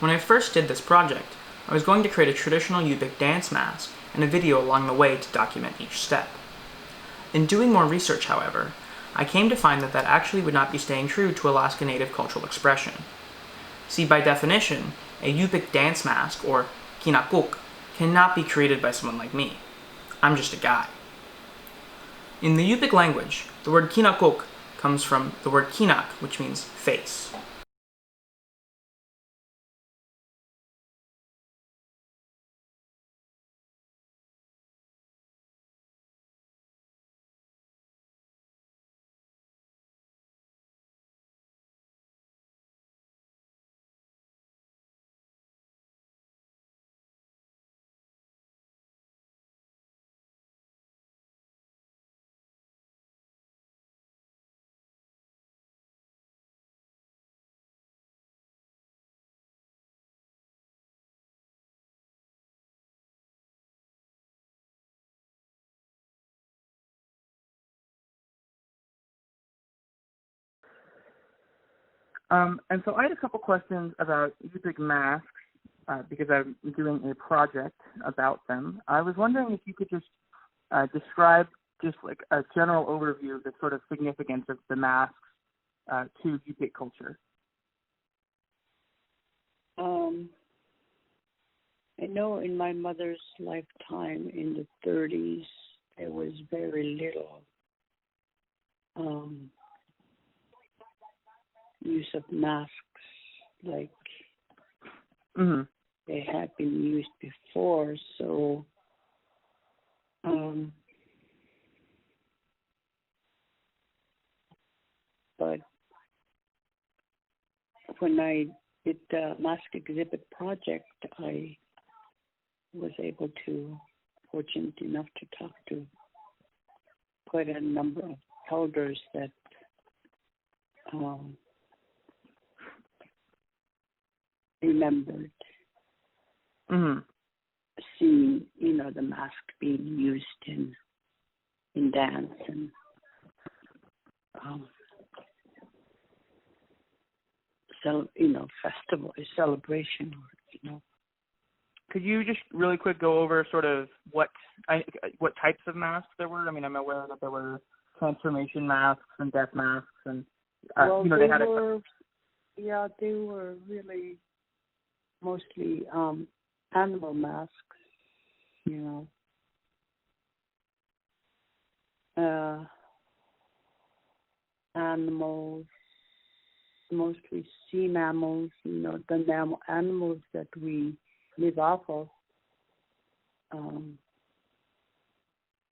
When I first did this project, I was going to create a traditional Yupik dance mask and a video along the way to document each step. In doing more research, however, I came to find that that actually would not be staying true to Alaska Native cultural expression. See, by definition, a Yupik dance mask, or kinakuk, cannot be created by someone like me. I'm just a guy. In the Yupik language, the word kinakuk comes from the word kinak, which means face. And so I had a couple questions about Yupik masks because I'm doing a project about them. I was wondering if you could just describe just like a general overview of the sort of significance of the masks to Yupik culture. I know in my mother's lifetime in the 30s, there was very little use of masks like they had been used before. So but when I did the mask exhibit project, I was fortunate enough to talk to quite a number of elders that remembered seeing, the mask being used in dance and festival, celebration. Could you just really quick go over sort of what types of masks there were? I mean, I'm aware that there were transformation masks and death masks, and they had they were really mostly animal masks. Animals, mostly sea mammals. The animals that we live off of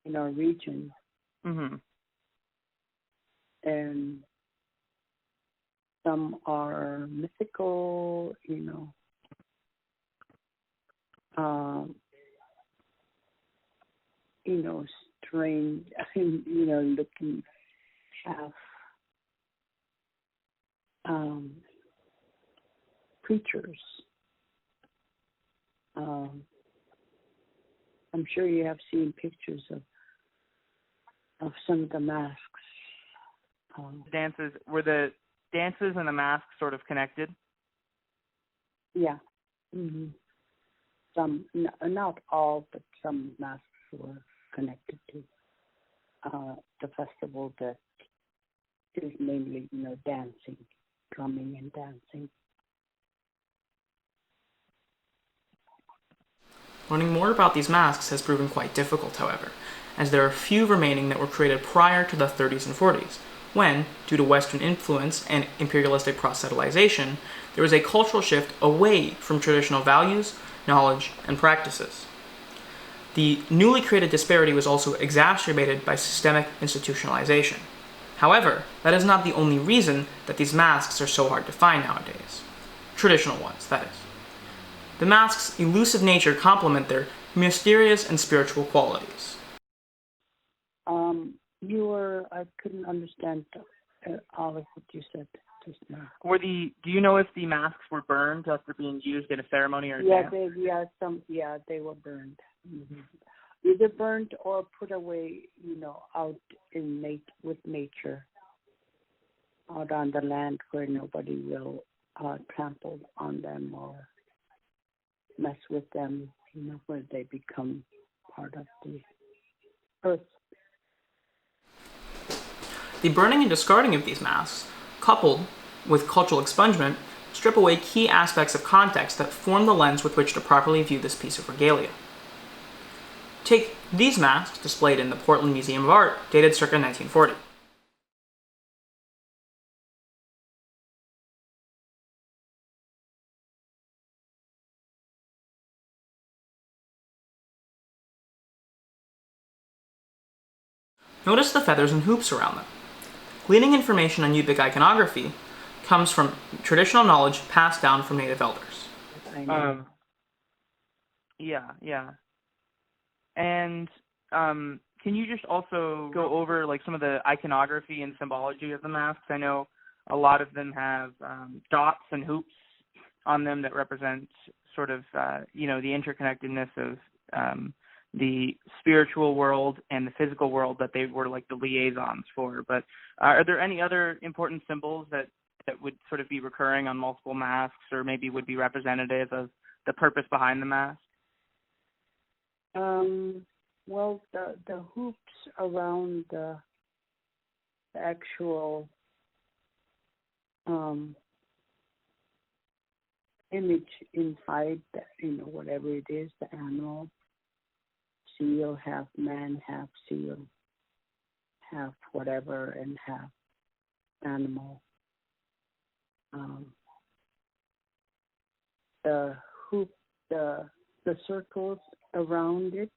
in our region. And some are mythical, strange, looking half creatures. I'm sure you have seen pictures of some of the masks. Were the dances and the masks sort of connected? Yeah. Some, not all, but some masks were connected to the festival that is mainly, dancing, drumming and dancing. Learning more about these masks has proven quite difficult, however, as there are few remaining that were created prior to the 30s and 40s, when, due to Western influence and imperialistic proselytization, there was a cultural shift away from traditional values, knowledge, and practices. The newly created disparity was also exacerbated by systemic institutionalization. However, that is not the only reason that these masks are so hard to find nowadays. Traditional ones, that is. The masks' elusive nature complement their mysterious and spiritual qualities. I couldn't understand all of what you said just now. Do you know if the masks were burned after being used in a ceremony or a dance? They were burned. Either burned or put away, out with nature, out on the land where nobody will trample on them or mess with them, where they become part of the earth. The burning and discarding of these masks, coupled with cultural expungement, strip away key aspects of context that form the lens with which to properly view this piece of regalia. Take these masks displayed in the Portland Museum of Art, dated circa 1940. Notice the feathers and hoops around them. Gleaning information on Yupik iconography comes from traditional knowledge passed down from native elders. Yeah. And can you just also go over like some of the iconography and symbology of the masks? I know a lot of them have dots and hoops on them that represent sort of the interconnectedness of the spiritual world and the physical world, that they were like the liaisons for. But are there any other important symbols that would sort of be recurring on multiple masks, or maybe would be representative of the purpose behind the mask? Well, the hoops around the actual image inside, whatever it is, the animal, seal, half man, half seal, half whatever, and half animal. The hoop, the circles around it,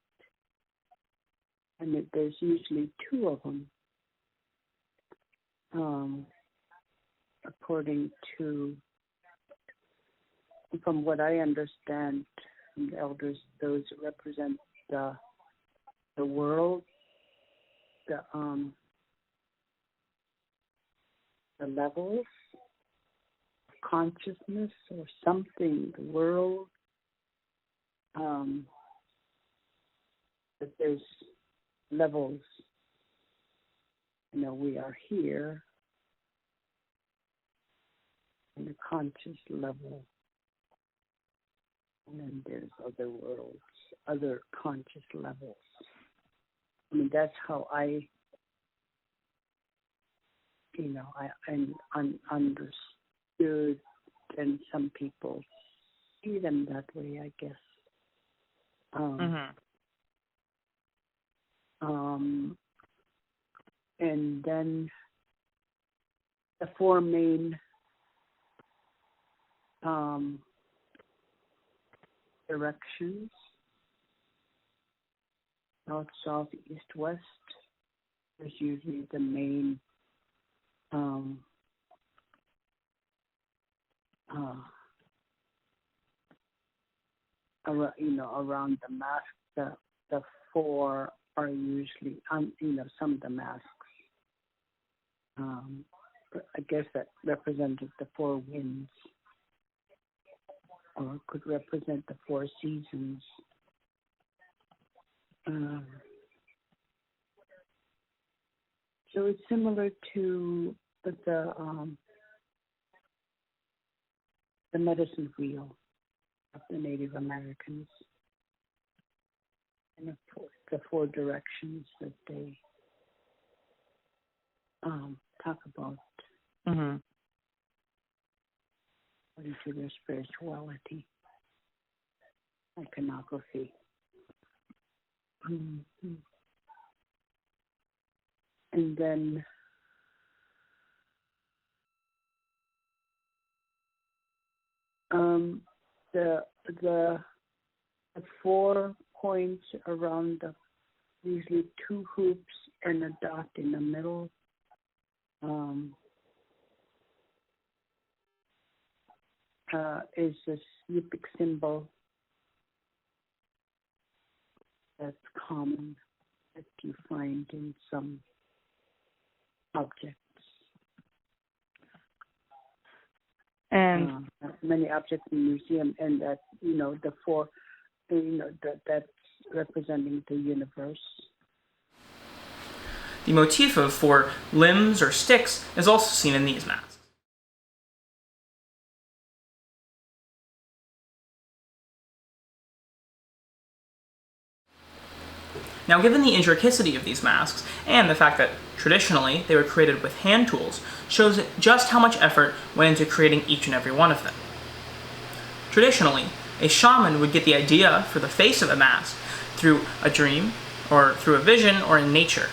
and there's usually two of them. According to, from what I understand from the elders, those represent the world, the levels of consciousness or something, the world. That there's levels. We are here in the conscious level, and then there's other worlds, other conscious levels. That's how I understood, and some people see them that way, I guess. And then the four main directions: north, south, east, west. There's usually the main around the mask. The four are usually some of the masks. I guess that represented the four winds, or could represent the four seasons. So it's similar to the medicine wheel of the Native Americans, and the four directions that they talk about according to their spirituality, iconography. And then the 4 points around usually 2 hoops and a dot in the middle. Is a Yupik symbol that's common, that you find in some objects. And many objects in the museum, and that the 4, that's representing the universe. The motif of 4 limbs or sticks is also seen in these masks. Now, given the intricacity of these masks, and the fact that traditionally they were created with hand tools, shows just how much effort went into creating each and every one of them. Traditionally, a shaman would get the idea for the face of a mask through a dream, or through a vision, or in nature.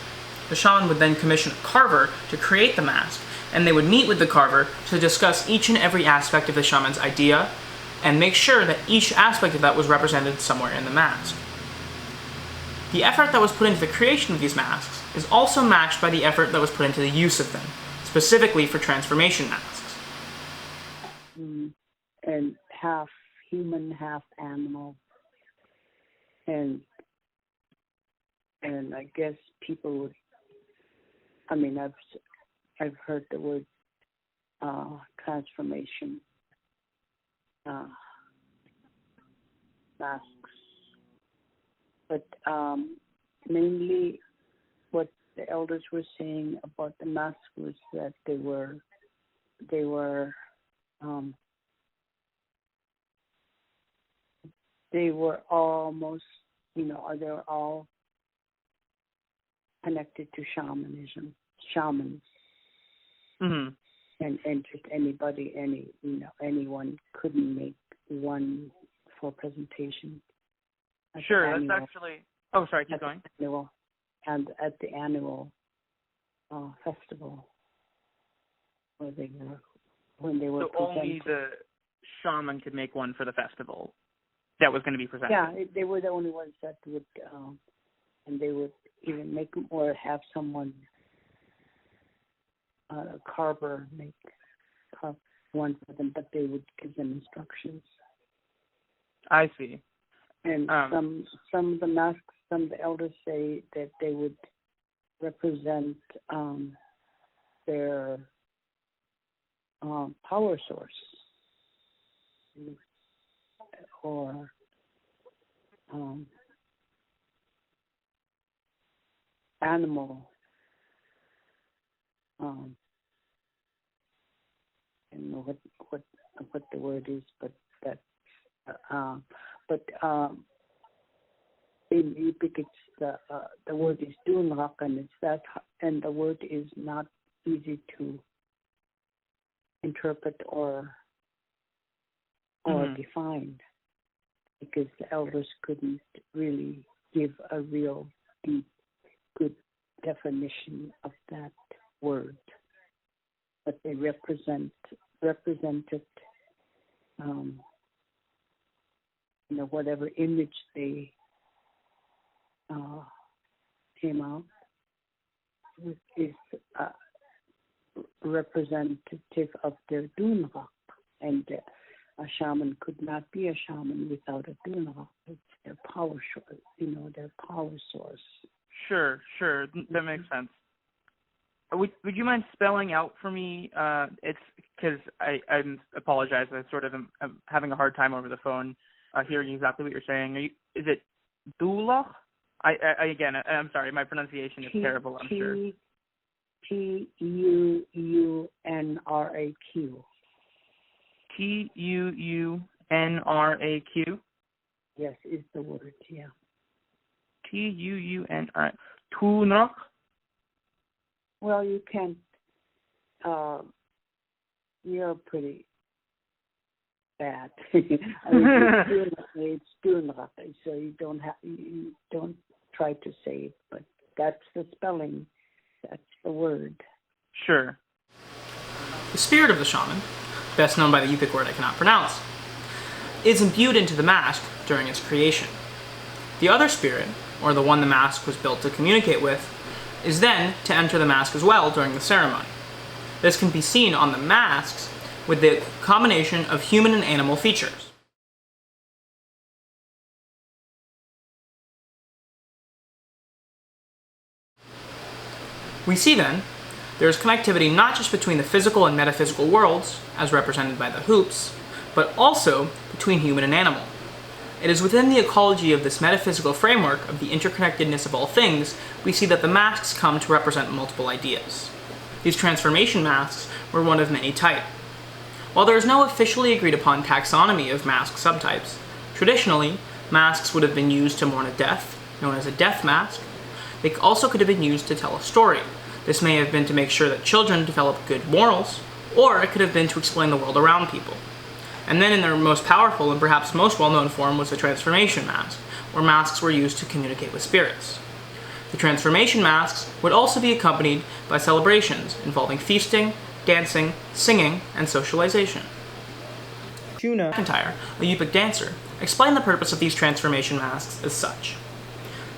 The shaman would then commission a carver to create the mask, and they would meet with the carver to discuss each and every aspect of the shaman's idea, and make sure that each aspect of that was represented somewhere in the mask. The effort that was put into the creation of these masks is also matched by the effort that was put into the use of them, specifically for transformation masks. And half human, half animal. And I guess people would, I've heard the word transformation masks. But mainly what the elders were saying about the masks was that they were almost, they were all connected to shamans. Mm-hmm. And just anyone couldn't make one for presentation. Sure, that's actually. Oh, sorry, keep going. And at the annual festival, when they were so presented. Only the shaman could make one for the festival that was going to be presented. Yeah, they were the only ones that would, and they would even make them or have someone, a carver, carve one for them, but they would give them instructions. I see. And some of the masks, some of the elders say that they would represent their power source or animal. I don't know what the word is, but that. In Yupik, it's the word is Dunrak, and it's that, and the word is not easy to interpret or define, because the elders couldn't really give a real deep, good definition of that word, but they represented whatever image they came out with is representative of their dunrak, and a shaman could not be a shaman without a dunrak. It's their power source, their power source. Sure, that makes sense. Would you mind spelling out for me? It's because I apologize. I sort of am having a hard time over the phone hearing exactly what you're saying. Is it Dulach? I'm sorry, my pronunciation is terrible, I'm sure. Tuunraq. Tuunraq? Yes, is the word, yeah. Tuunr. Tunrak? Well, you can't, you're pretty bad. It's Dunrak, so you don't try to say it, but that's the spelling, that's the word. Sure. The spirit of the shaman, best known by the Yupik word I cannot pronounce, is imbued into the mask during its creation. The other spirit, or the one the mask was built to communicate with, is then to enter the mask as well during the ceremony. This can be seen on the masks with the combination of human and animal features. We see then, there is connectivity not just between the physical and metaphysical worlds, as represented by the hoops, but also between human and animal. It is within the ecology of this metaphysical framework of the interconnectedness of all things, we see that the masks come to represent multiple ideas. These transformation masks were one of many types. While there is no officially agreed upon taxonomy of mask subtypes, traditionally, masks would have been used to mourn a death, known as a death mask. They also could have been used to tell a story. This may have been to make sure that children develop good morals, or it could have been to explain the world around people. And then in their most powerful and perhaps most well-known form was the transformation mask, where masks were used to communicate with spirits. The transformation masks would also be accompanied by celebrations involving feasting, dancing, singing, and socialization. Shuna McIntyre, a Yupik dancer, explained the purpose of these transformation masks as such.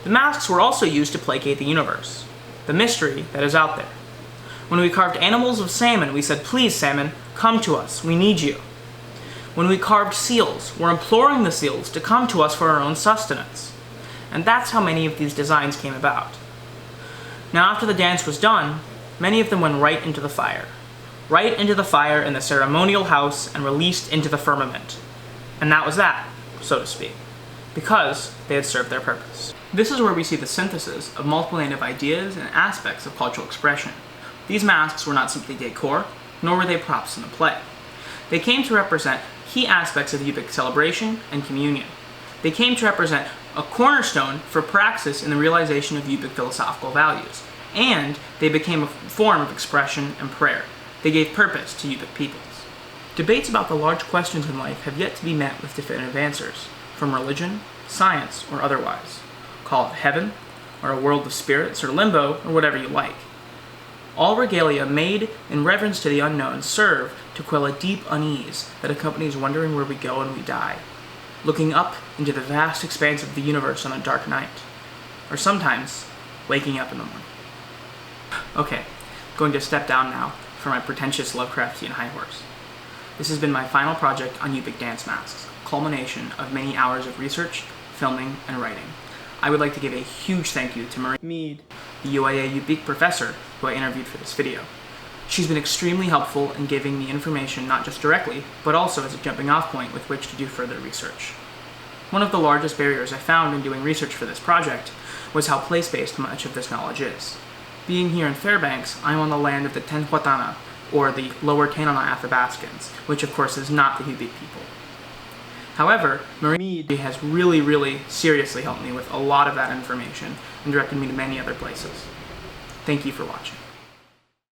The masks were also used to placate the universe, the mystery that is out there. When we carved animals of salmon, we said, "Please, salmon, come to us, we need you." When we carved seals, we're imploring the seals to come to us for our own sustenance. And that's how many of these designs came about. Now, after the dance was done, many of them went right into the fire in the ceremonial house and released into the firmament. And that was that, so to speak, because they had served their purpose. This is where we see the synthesis of multiple native ideas and aspects of cultural expression. These masks were not simply decor, nor were they props in the play. They came to represent key aspects of Yupik celebration and communion. They came to represent a cornerstone for praxis in the realization of Yupik philosophical values, and they became a form of expression and prayer. They gave purpose to Yupik peoples. Debates about the large questions in life have yet to be met with definitive answers, from religion, science, or otherwise. Call it heaven, or a world of spirits, or limbo, or whatever you like. All regalia made in reverence to the unknown serve to quell a deep unease that accompanies wondering where we go when we die, looking up into the vast expanse of the universe on a dark night, or sometimes waking up in the morning. Okay, going to step down now for my pretentious Lovecraftian high horse. This has been my final project on Yupik dance masks, culmination of many hours of research, filming, and writing. I would like to give a huge thank you to Marie Mead, the UIA Yupik professor who I interviewed for this video. She's been extremely helpful in giving me information not just directly, but also as a jumping off point with which to do further research. One of the largest barriers I found in doing research for this project was how place-based much of this knowledge is. Being here in Fairbanks, I'm on the land of the Tenhuatana, or the Lower Tanana Athabascans, which of course is not the Yupik people. However, Marie Mead has really seriously helped me with a lot of that information and directed me to many other places. Thank you for watching.